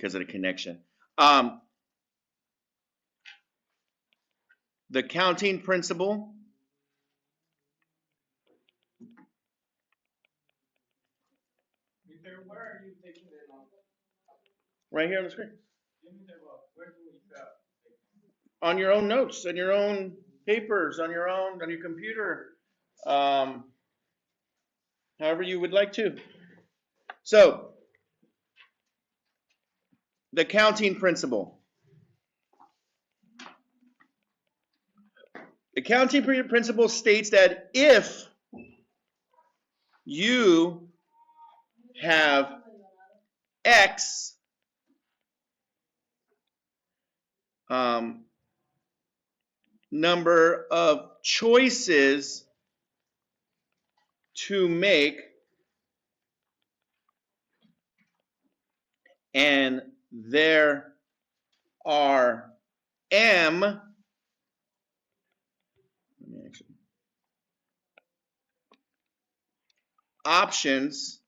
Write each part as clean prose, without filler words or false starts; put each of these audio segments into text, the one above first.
because of the connection. The counting principle. Where are you taking it on? Right here on the screen. On your own notes, on your own papers, on your computer, however you would like to. So, the counting principle. The counting principle states that if you have X number of choices to make, and there are M options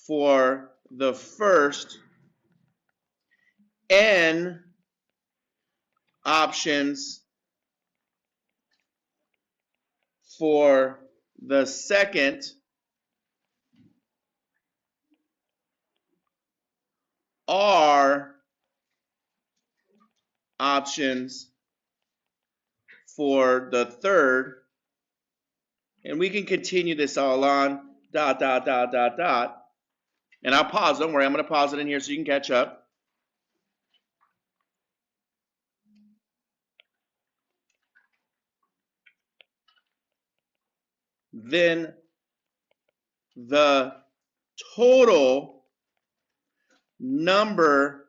for the first, N options for the second, R options for the third, and we can continue this all on, dot, dot, dot, dot, dot. And I'll pause, don't worry, I'm going to pause it in here so you can catch up. Then the total number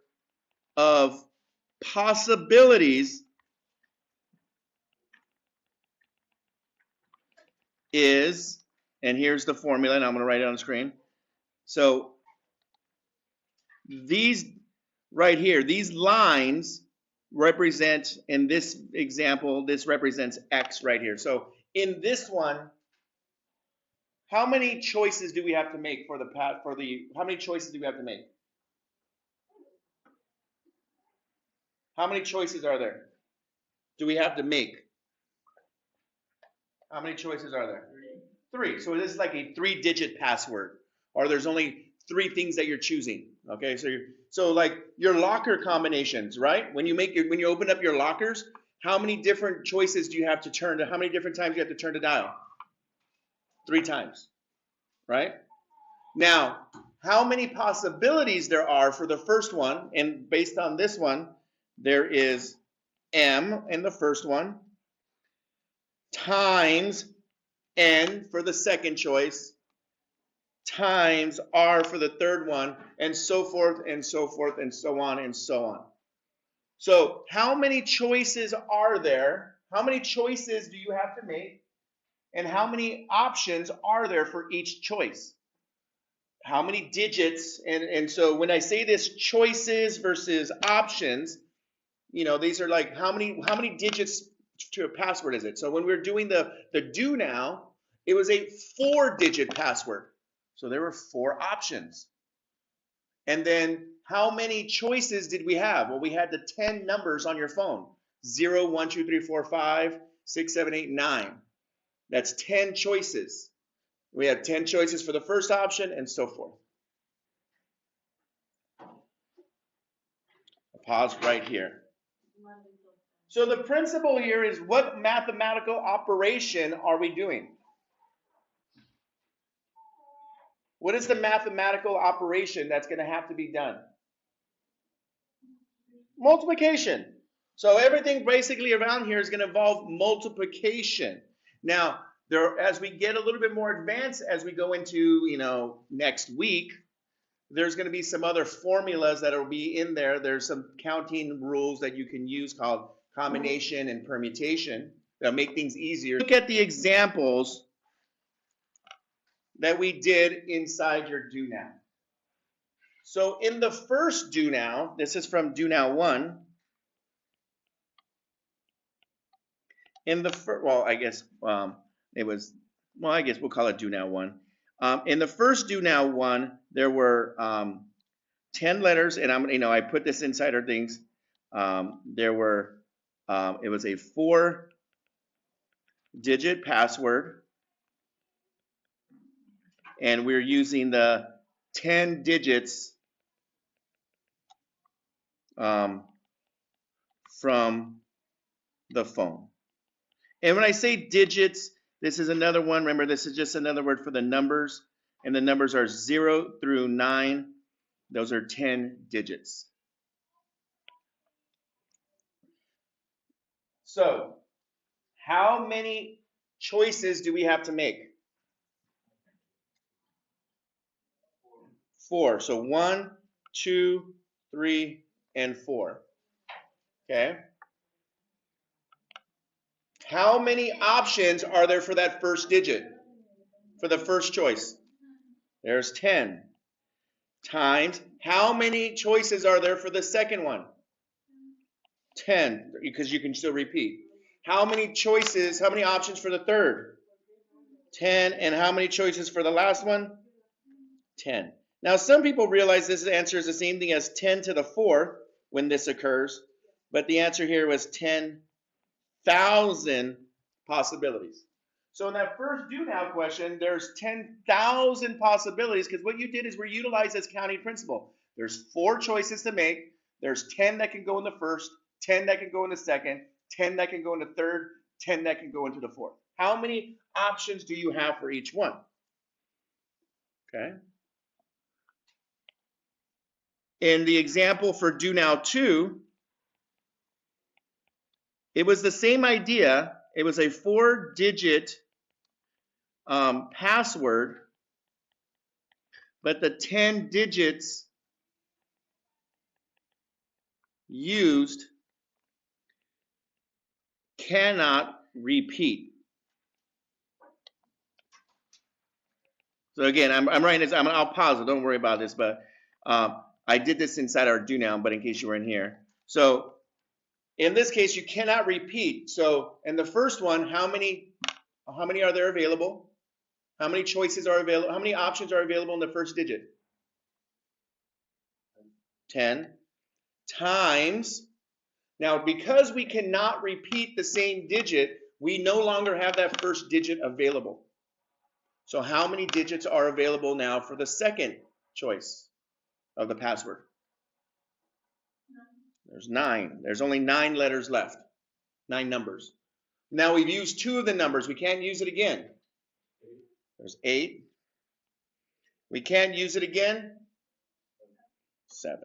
of possibilities is, and here's the formula, and I'm going to write it on the screen. So these right here, these lines represent, in this example, this represents X right here. So in this one, how many choices do we have to make for the how many choices do we have to make? How many choices are there? Do we have to make? How many choices are there? Three. So this is like a 3-digit password, or there's only 3 things that you're choosing. Okay, so like your locker combinations, right? When you open up your lockers, how many different choices do you have to turn to? How many different times do you have to turn to dial? 3 times, right? Now, how many possibilities there are for the first one, and based on this one, there is M in the first one, times N for the second choice, times R for the third one, and so forth and so forth and so on and so on. So how many choices are there? How many choices do you have to make? And how many options are there for each choice? How many digits? And so when I say this choices versus options, these are like how many digits to a password is it? So when we were doing the do now, it was a 4-digit password. So there were 4 options. And then how many choices did we have? Well, we had the 10 numbers on your phone. 0, 1, 2, 3, 4, 5, 6, 7, 8, 9. That's 10 choices. We have 10 choices for the first option and so forth. I'll pause right here. So the principle here is, what mathematical operation are we doing? What is the mathematical operation that's going to have to be done? Multiplication. So everything basically around here is going to involve multiplication. Now, as we get a little bit more advanced, as we go into next week, there's going to be some other formulas that will be in there. There's some counting rules that you can use called combination and permutation that'll make things easier. Look at the examples that we did inside your do now. So in the first do now, this is from do now 1. In the first, I guess we'll call it do now 1. In the first do now 1, there were 10 letters, and I put this inside our things. It was a 4-digit password, and we're using the 10 digits from the phone. And when I say digits, this is another one. Remember, this is just another word for the numbers, and the numbers are 0 through 9. Those are 10 digits. So, how many choices do we have to make? 4. So 1, 2, 3, and 4. Okay. How many options are there for that first digit? For the first choice? There's 10. Times, how many choices are there for the second one? 10, because you can still repeat. How many choices, how many options for the third? 10. And how many choices for the last one? 10. Now, some people realize this answer is the same thing as 10 to the 4th when this occurs, but the answer here was 10,000 possibilities. So in that first do now question, there's 10,000 possibilities, because what you did is we're utilized this counting principle. There's 4 choices to make. There's 10 that can go in the first, 10 that can go in the second, 10 that can go in the third, 10 that can go into the fourth. How many options do you have for each one? Okay. In the example for do now 2, it was the same idea. It was a 4-digit password, but the 10 digits used cannot repeat. So again, I'm writing this. I'll pause it. Don't worry about this, but I did this inside our do now, but in case you were in here. So in this case, you cannot repeat. So in the first one, how many are there available? How many choices are available? How many options are available in the first digit? 10 times. Now, because we cannot repeat the same digit, we no longer have that first digit available. So how many digits are available now for the second choice of the password? There's 9. There's only 9 letters left. 9 numbers. Now we've used 2 of the numbers. We can't use it again. There's 8. We can't use it again. 7.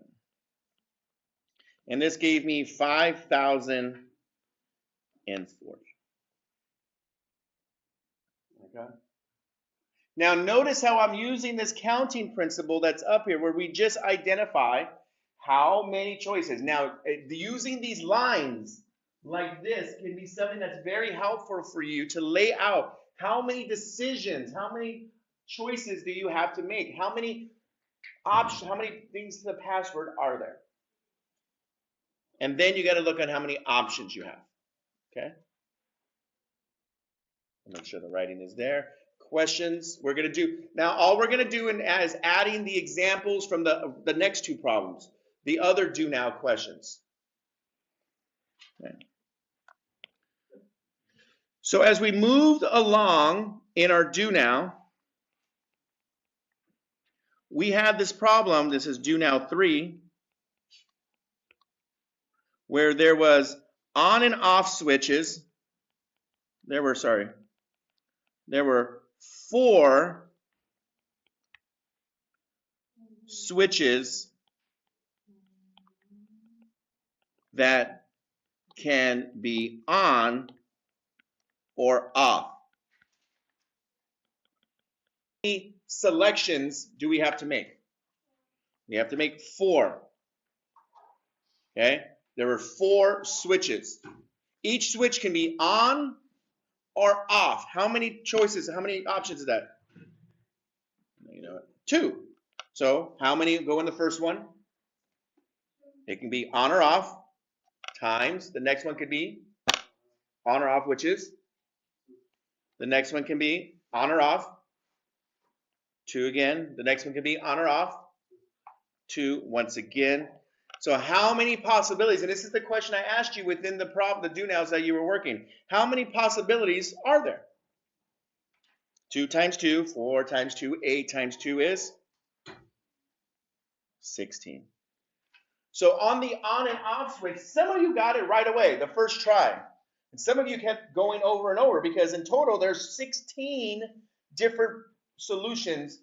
And this gave me 5,040. Okay. Now notice how I'm using this counting principle that's up here, where we just identify how many choices. Now, using these lines like this can be something that's very helpful for you to lay out how many decisions, how many choices do you have to make? How many options, how many things to the password are there? And then you got to look at how many options you have. Okay? Make sure the writing is there. Questions we're going to do. Now, all we're going to do is adding the examples from the next 2 problems, the other do now questions. Okay. So as we moved along in our do now, we had this problem. This is do now 3, where there was on and off switches. There were 4 switches that can be on or off. How many selections do we have to make? We have to make 4. Okay? There were 4 switches. Each switch can be on or off. How many choices, how many options is that? You know, 2. So how many go in the first one? It can be on or off times. The next one could be on or off, which is? The next one can be on or off. 2 again. The next one can be on or off. 2 once again. So how many possibilities, and this is the question I asked you within the problem, the do-nows that you were working. How many possibilities are there? 2 times 2, 4 times 2, 8 times 2 is 16. So on the on and off switch, some of you got it right away, the first try. And some of you kept going over and over because in total there's 16 different solutions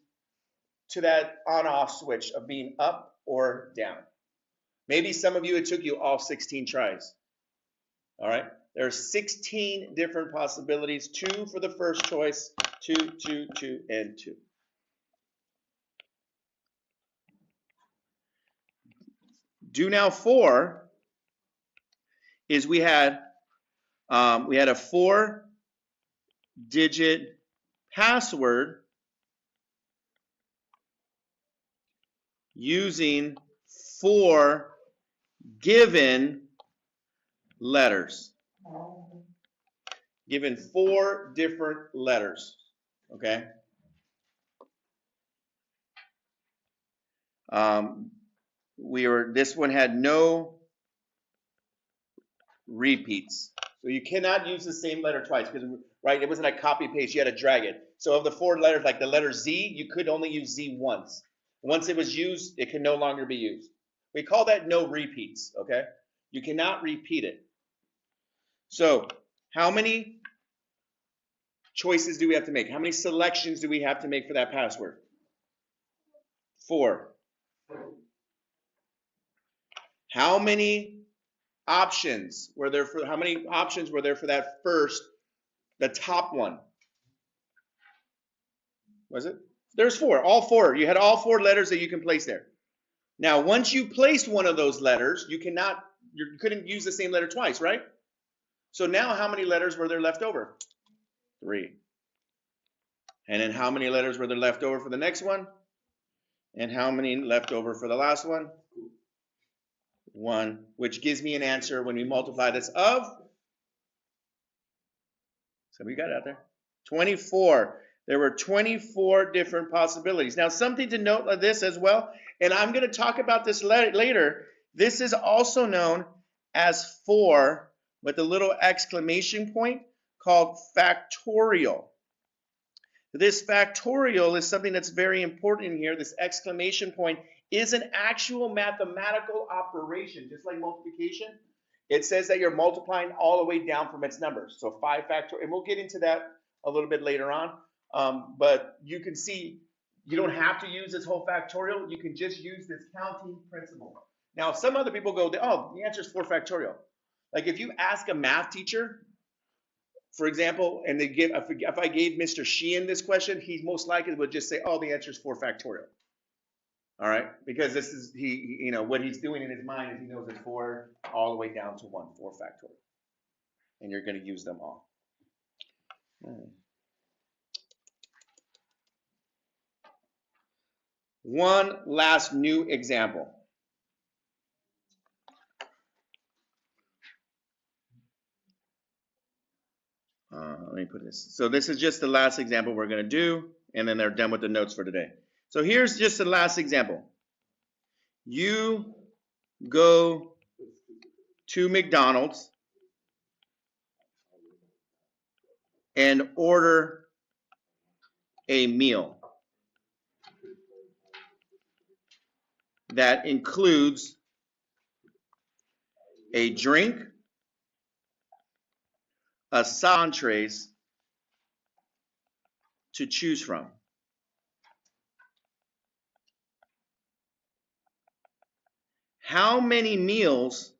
to that on-off switch of being up or down. Maybe some of you, it took you all 16 tries. All right, there are 16 different possibilities, 2 for the first choice, 2, 2, 2, and 2. Do now 4 is we had a 4-digit password using 4 given letters. Given 4 different letters. Okay. This one had no repeats. So you cannot use the same letter twice because, right, it wasn't a copy paste, you had to drag it. So of the 4 letters, like the letter Z, you could only use Z once. Once it was used, it can no longer be used. We call that no repeats, okay? You cannot repeat it. So how many choices do we have to make? How many selections do we have to make for that password? 4. How many options were there for that first, the top one? Was it? There's 4, all 4. You had all 4 letters that you can place there. Now, once you placed one of those letters, you couldn't use the same letter twice, right? So now how many letters were there left over? 3. And then how many letters were there left over for the next one? And how many left over for the last one? 1, which gives me an answer when we multiply this of, somebody got it out there, 24. There were 24 different possibilities. Now, something to note of this as well, and I'm going to talk about this later. This is also known as 4 with a little exclamation point called factorial. This factorial is something that's very important here. This exclamation point is an actual mathematical operation, just like multiplication. It says that you're multiplying all the way down from its numbers. So 5 factorial, and we'll get into that a little bit later on. But you can see you don't have to use this whole factorial. You can just use this counting principle. Now, some other people go, oh, the answer is 4 factorial. Like if you ask a math teacher, for example, and they give, if I gave Mr. Sheehan this question, he most likely would just say, oh, the answer is 4 factorial. All right, because this is, what he's doing in his mind is he knows it's 4 all the way down to 1, 4 factorial. And you're going to use them all. One last new example. Let me put this. So this is just the last example we're going to do, and then they're done with the notes for today. So here's just the last example. You go to McDonald's and order a meal that includes a drink, a entrees to choose from. How many meals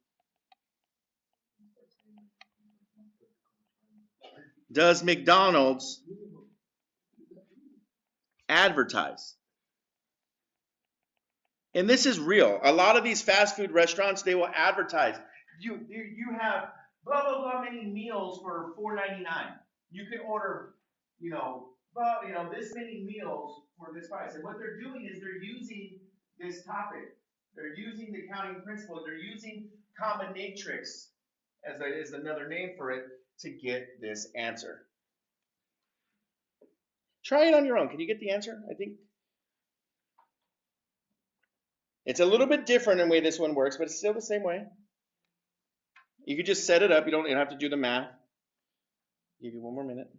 does McDonald's advertise? And this is real. A lot of these fast food restaurants, they will advertise. You have blah, blah, blah many meals for $4.99. You can order, this many meals for this price. And what they're doing is they're using this topic. They're using the counting principle. They're using combinatrix as another name for it to get this answer. Try it on your own. Can you get the answer? I think. It's a little bit different in the way this one works, but it's still the same way. You could just set it up. You don't have to do the math. Give you one more minute.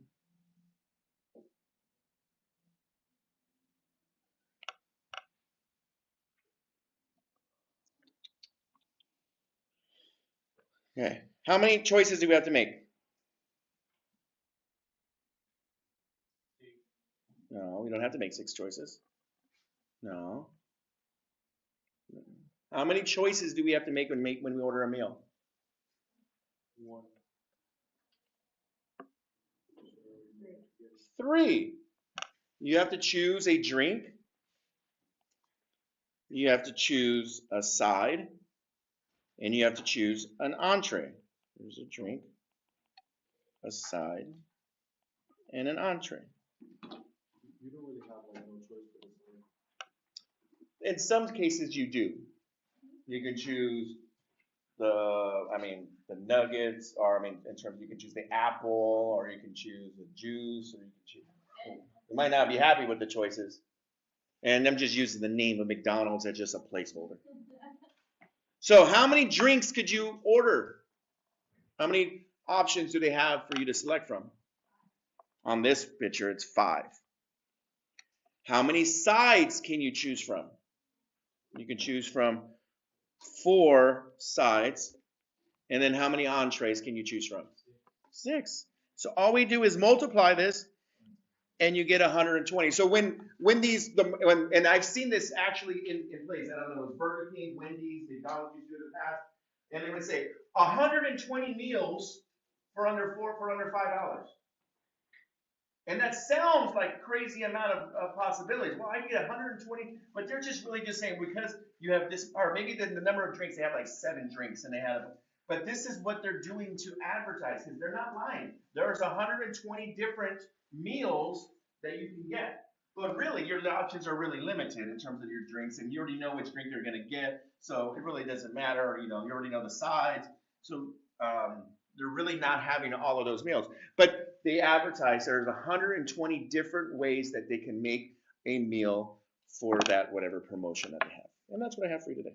Okay. How many choices do we have to make? No, we don't have to make 6 choices. No. How many choices do we have to make when we order a meal? 1. 3. You have to choose a drink. You have to choose a side. And you have to choose an entree. There's a drink, a side, and an entree. You don't really have like no choice for this. In some cases you do. You can choose the nuggets, or in terms, you can choose the apple, or you can choose the juice, or you can choose. You might not be happy with the choices. And I'm just using the name of McDonald's as just a placeholder. So how many drinks could you order? How many options do they have for you to select from? On this picture, it's 5. How many sides can you choose from? You can choose from 4 sides. And then how many entrees can you choose from? 6. So all we do is multiply this, and you get 120. So when and I've seen this actually in place. I don't know, it's Burger King, Wendy's, McDonald's used to do it in the past, and they would say 120 meals for under $5. And that sounds like a crazy amount of possibilities. Well, I can get 120, but they're just really just saying because you have this, or maybe the number of drinks, they have like 7 drinks, and they have, but this is what they're doing to advertise, because they're not lying. There's 120 different meals that you can get. But really, your options are really limited in terms of your drinks, and you already know which drink you're going to get, so it really doesn't matter. You already know the sides. So they're really not having all of those meals. But they advertise there's 120 different ways that they can make a meal for that whatever promotion that they have. And that's what I have for you today.